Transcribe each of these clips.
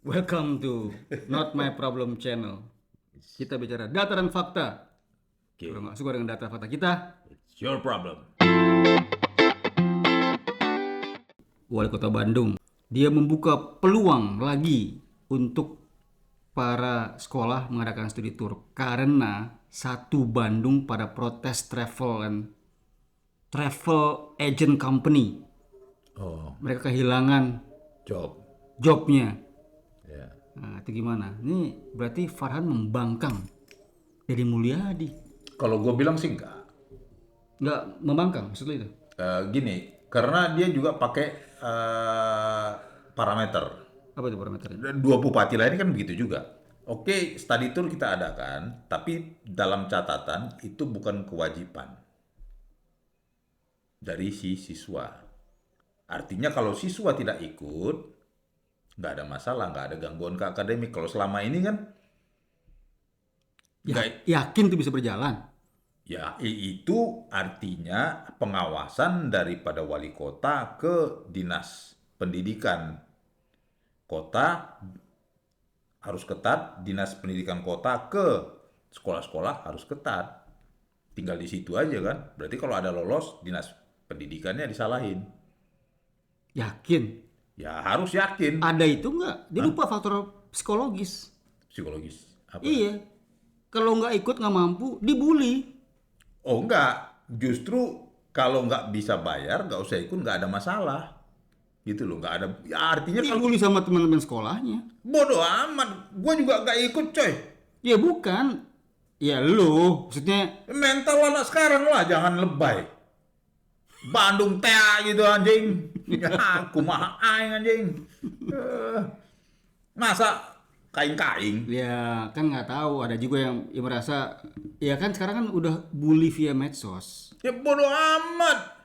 Welcome to Not My Problem Channel. Kita bicara data dan fakta. Okay. Kalau nggak suka dengan data fakta kita, It's your problem. Wali Kota Bandung, dia membuka peluang lagi untuk para sekolah mengadakan studi tour karena satu Bandung pada protes travel agent company. Oh, Mereka kehilangan job. jobnya. Ya. Nah, itu gimana? Ini berarti Farhan membangkang Deddy Mulyadi. Kalau gue bilang sih enggak. Nggak membangkang maksudnya itu? Gini, karena dia juga pakai parameter. Apa itu parameternya? Dan dua bupati lain kan begitu juga. Oke, study tour kita adakan, tapi dalam catatan itu bukan kewajiban dari si siswa. Artinya kalau siswa tidak ikut, nggak ada masalah, nggak ada gangguan ke akademik. Kalau selama ini kan Ya, nggak. yakin itu bisa berjalan. Ya, itu artinya pengawasan daripada wali kota ke dinas pendidikan kota harus ketat, dinas pendidikan kota ke sekolah-sekolah harus ketat. Tinggal di situ aja kan. Berarti kalau ada lolos, dinas pendidikannya disalahin. Yakin. Ya harus yakin. Ada itu nggak? Dia lupa faktor psikologis. Psikologis. Apa? Iya. Kalau nggak ikut nggak mampu, dibully. Oh enggak, justru kalau nggak bisa bayar, nggak usah ikut, nggak ada masalah. Gitu loh, nggak ada. Ya artinya kalau Dibully sama teman-teman sekolahnya. bodoh amat, gue juga nggak ikut coy. Ya bukan. Ya lu, maksudnya Mental anak sekarang lah, jangan lebay. Bandung tea gitu anjing. Ya, aku mah aing anjing. Eh, Masa kaing-kaing? ya kan nggak tahu. Ada juga yang merasa, ya kan sekarang kan udah bully via medsos. Ya bodoh amat.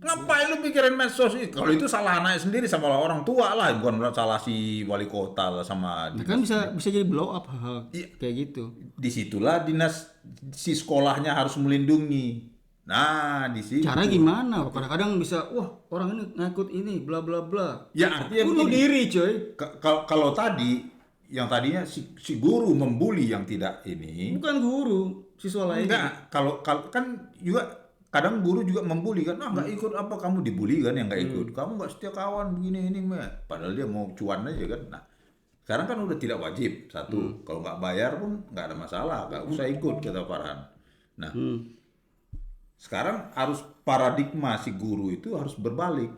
Ngapain lu pikirin medsos itu? Kalau itu salah anak sendiri sama orang tua lah, bukan salah si wali kota lah sama Nah kan dinas. bisa jadi blow up hal Iya. kayak gitu. Disitulah dinas si sekolahnya harus melindungi. Nah, di situ. Cara gimana? Kadang-kadang bisa, wah orang ini ngikut ini, bla bla bla. Ya artinya Bunuh begini. diri, coy. Kalau tadi yang tadinya si guru membuli yang tidak ini, Bukan guru, siswa lain. enggak. Kalau kan juga kadang guru juga membuli kan, nggak ikut apa kamu dibully kan yang nggak ikut, kamu nggak setia kawan begini ini mah. Padahal dia mau cuan aja kan. Nah, sekarang kan udah tidak wajib satu, kalau nggak bayar pun nggak ada masalah, nggak usah ikut kata Farhan. Nah, sekarang harus paradigma si guru itu harus berbalik.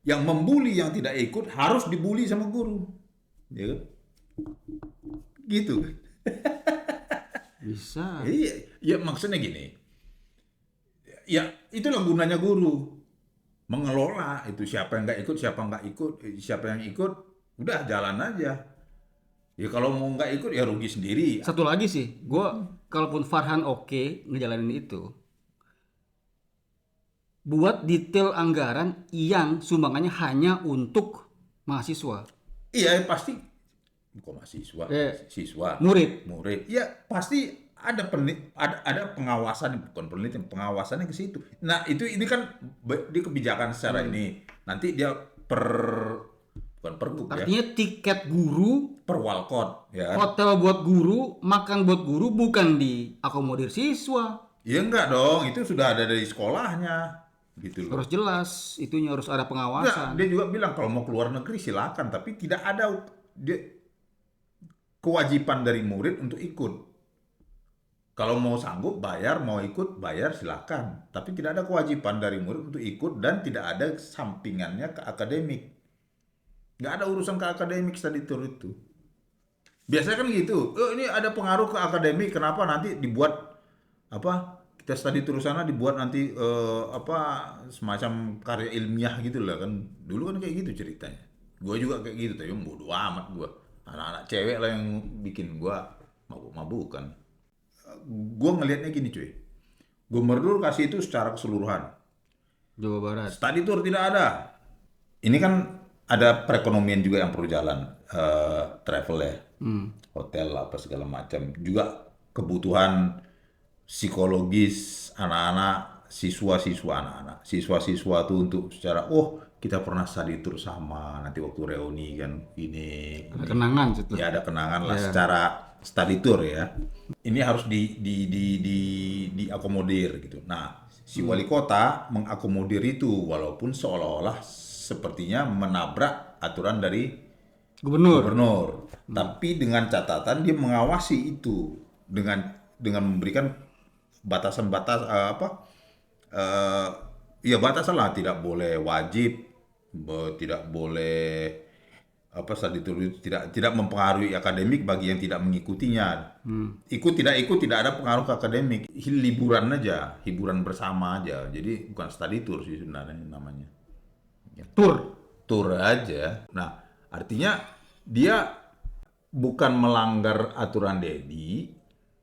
Yang membuli yang tidak ikut harus dibully sama guru, ya kan? Gitu kan? Bisa. Iya, ya maksudnya gini. Ya itulah gunanya guru mengelola itu siapa yang nggak ikut, siapa yang ikut, udah jalan aja. Ya kalau mau nggak ikut ya rugi sendiri. Satu lagi sih, gue kalaupun Farhan oke ngejalanin itu, buat detail anggaran yang sumbangannya hanya untuk mahasiswa, Iya pasti, kok mahasiswa, Eh, siswa, murid. murid. Ya pasti ada ada pengawasan, bukan penelitian, pengawasannya ke situ. Nah ini kan di kebijakan secara ini. Nanti dia bukan pergub ya, Artinya tiket guru, per walkot ya. hotel buat guru, makan buat guru bukan diakomodir siswa. Ya enggak dong, itu sudah ada dari sekolahnya, gitu loh. Harus jelas, itunya harus ada Enggak, pengawasan. dia juga bilang kalau mau keluar negeri silakan, tapi tidak ada kewajiban dari murid untuk ikut. Kalau mau sanggup bayar, mau ikut bayar silakan, tapi tidak ada kewajiban dari murid untuk ikut dan tidak ada sampingannya ke akademik. Nggak ada urusan ke akademik study tour itu. Biasanya kan gitu. Ini ada pengaruh ke akademik, kenapa nanti dibuat apa? Kita study tour sana dibuat nanti apa semacam karya ilmiah gitu lah kan. Dulu kan kayak gitu ceritanya. Gue juga kayak gitu, tapi bodo amat gue. Anak-anak cewek lah yang bikin gue mabuk-mabukan. Gue ngelihatnya gini cuy. Gubernur kasih itu secara keseluruhan. Jawa Barat. Study tour tidak ada. Ini kan ada perekonomian juga yang perlu jalan, travel ya, hotel apa segala macam. Juga kebutuhan psikologis anak-anak, siswa-siswa tuh untuk secara, oh kita pernah study tour sama, nanti waktu reuni kan ini Ada kenangan situ. ya ada kenangan lah secara study tour ya. Ini harus diakomodir gitu. Nah, si wali kota mengakomodir itu walaupun seolah-olah sepertinya menabrak aturan dari gubernur. Tapi dengan catatan dia mengawasi itu dengan memberikan batasan-batas ya batasan lah, tidak boleh wajib, tidak boleh study tour itu tidak mempengaruhi akademik bagi yang tidak mengikutinya. Ikut tidak ada pengaruh ke akademik. Liburan aja, hiburan bersama aja. Jadi bukan study tour sih sebenarnya namanya. Tour aja. Nah, artinya dia bukan melanggar aturan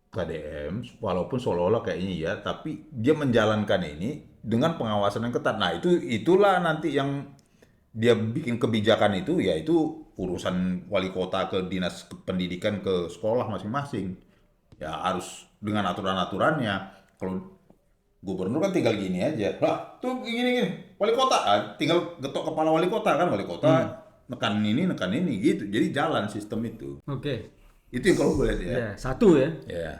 KDM, walaupun seolah-olah kayaknya ya, tapi dia menjalankan ini dengan pengawasan yang ketat. Nah, itulah nanti yang dia bikin kebijakan itu, yaitu urusan wali kota ke dinas pendidikan ke sekolah masing-masing. Ya harus dengan aturan-aturannya. Kalau gubernur kan tinggal gini aja. Lah, tuh gini. Wali kota tinggal getok kepala wali kota kan, wali kota nekan ini gitu. Jadi jalan sistem itu. Oke. Itu yang kalau boleh ya. Ya, satu ya. Ya.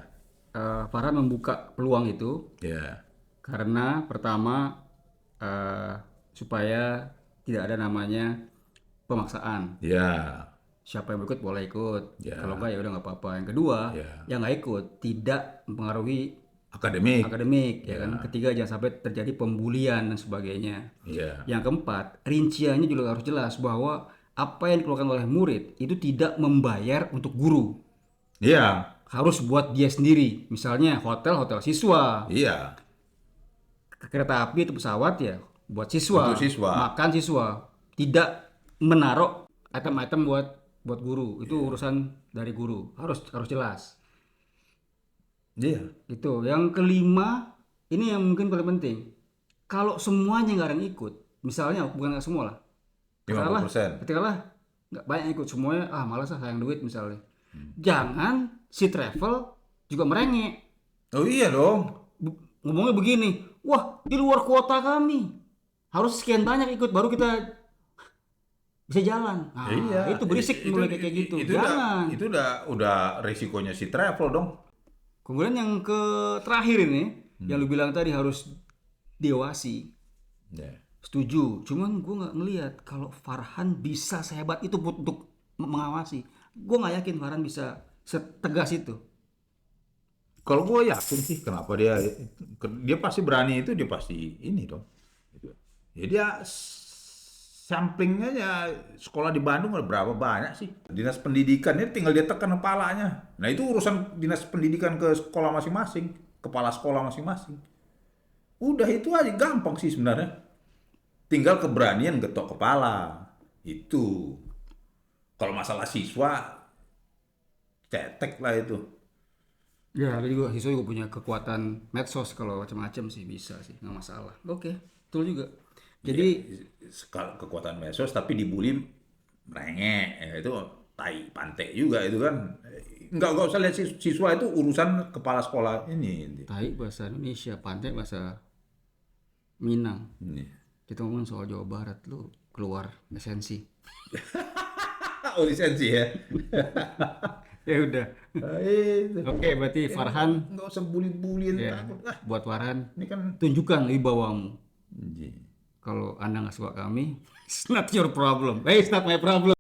Farhan membuka peluang itu Ya. karena pertama supaya tidak ada namanya pemaksaan. Ya. Siapa yang berikut boleh ikut. Ya. Kalau enggak ya udah nggak apa-apa. Yang kedua, yang nggak ikut tidak mempengaruhi Akademik. ya kan. Ketiga, jangan sampai terjadi pembulian dan sebagainya. Ya. Yang keempat, rinciannya juga harus jelas bahwa apa yang dikeluarkan oleh murid itu tidak membayar untuk guru. Iya. Harus buat dia sendiri. Misalnya hotel siswa. Iya. Kereta api atau pesawat ya buat siswa. Untuk siswa. Makan siswa. Tidak menaruh item-item buat guru. Itu urusan dari guru. Harus jelas. Iya. Itu. Yang kelima, ini yang mungkin paling penting. Kalau semuanya nggak ada yang ikut, misalnya bukan nggak semua lah. 50%. Ketika nggak banyak ikut semuanya, malas sayang duit misalnya. Jangan si travel juga merengek. Oh iya dong. Ngomongnya begini, wah di luar kuota kami harus sekian banyak ikut baru kita bisa jalan. Nah, Iya. itu berisik mulai kayak gitu. Itu Jangan. itu udah resikonya si travel dong. Kemudian yang terakhir ini, yang lu bilang tadi harus diawasi. Ya. Setuju, cuman gue nggak ngelihat kalau Farhan bisa sehebat itu untuk mengawasi. Gue nggak yakin Farhan bisa setegas itu. Kalau gue yakin sih, kenapa dia pasti berani itu, dia pasti ini dong. Ya dia sampling aja sekolah di Bandung ada berapa banyak sih. Dinas pendidikan ini tinggal dia tekan kepalanya. Nah itu urusan dinas pendidikan ke sekolah masing-masing, kepala sekolah masing-masing. Udah itu aja gampang sih sebenarnya. Tinggal keberanian getok kepala. Itu. Kalau masalah siswa, cetek lah itu. Ya, ada juga siswa juga punya kekuatan medsos kalau macam-macam sih bisa sih, nggak masalah. Oke, betul juga. Jadi Kekuatan medsos tapi dibully merengek. Ya, itu tai pantai juga itu kan. Enggak usah lihat siswa itu urusan kepala sekolah ini. tai bahasa Indonesia, pantai bahasa Minang. Ini. Kita ngomong soal Jawa Barat, lu keluar esensi. Oh lisensi ya. Ya udah. Itu. Oke, berarti Farhan Nggak usah bully-bullyin ya, takut. buat Farhan Ini kan tunjukkan wibawamu. Kalau Anda nggak suka kami, it's not your problem. It's not my problem.